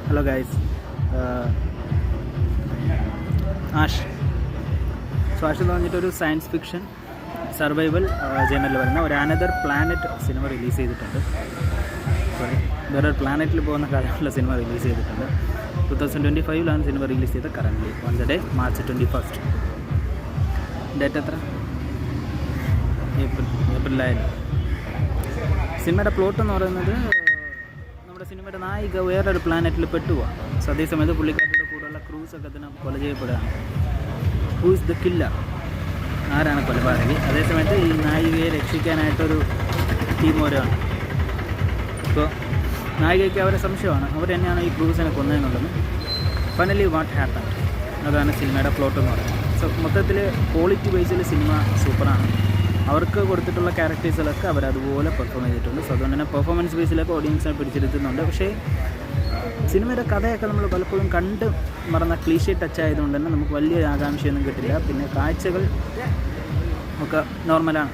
Hello guys, ash എന്ന് പറഞ്ഞിട്ടൊരു science fiction survival ജേണലിൽ വരുന്ന ഒരു അനദർ പ്ലാനറ്റ് സിനിമ റിലീസ് ചെയ്തിട്ടുണ്ട്. വേറൊരു പ്ലാനറ്റിൽ പോകുന്ന കാര്യമുള്ള സിനിമ റിലീസ് ചെയ്തിട്ടുണ്ട്. 2025 സിനിമ റിലീസ് ചെയ്തത്. Currently on the day March 21. Date എത്ര? ഏപ്രിലായാലും. സിനിമയുടെ പ്ലോട്ട് എന്ന് പറയുന്നത്, നമ്മുടെ സിനിമയുടെ നായിക വേറൊരു പ്ലാനറ്റിൽ പെട്ടുപോവാണ്. അതേസമയത്ത് പുള്ളിക്കാരുടെ കൂടെയുള്ള ക്രൂസൊക്കെ തന്നെ കൊല ചെയ്യപ്പെടുകയാണ്. Who is the killer? ആരാണ് കൊലപാതകി? അതേസമയത്ത് ഈ നായികയെ രക്ഷിക്കാനായിട്ടൊരു ടീം വരെയാണ്. ഇപ്പോൾ നായികയ്ക്ക് അവരെ സംശയമാണ്, അവർ തന്നെയാണ് ഈ ക്രൂസിനെ കൊന്നതെന്നുള്ളത്. Finally what happen? അതാണ് സിനിമയുടെ പ്ലോട്ട് എന്ന് പറയുന്നത്. സോ മൊത്തത്തിൽ ക്വാളിറ്റി ബേസിൽ സിനിമ സൂപ്പറാണ്. അവർക്ക് കൊടുത്തിട്ടുള്ള ക്യാരക്ടേഴ്സിലൊക്കെ അവരതുപോലെ പെർഫോം ചെയ്തിട്ടുണ്ട്. സോ അതുകൊണ്ട് തന്നെ പെർഫോമൻസ് ബേസിലൊക്കെ ഓഡിയൻസിനെ പിടിച്ചിരുത്തുന്നുണ്ട്. പക്ഷേ സിനിമയുടെ കഥയൊക്കെ നമ്മൾ പലപ്പോഴും കണ്ട് മറന്ന ക്ലീഷേ ടച്ച് ആയതുകൊണ്ട് തന്നെ നമുക്ക് വലിയ ആകാംക്ഷയൊന്നും കിട്ടില്ല. പിന്നെ കാഴ്ചകൾ ഒക്കെ നോർമലാണ്.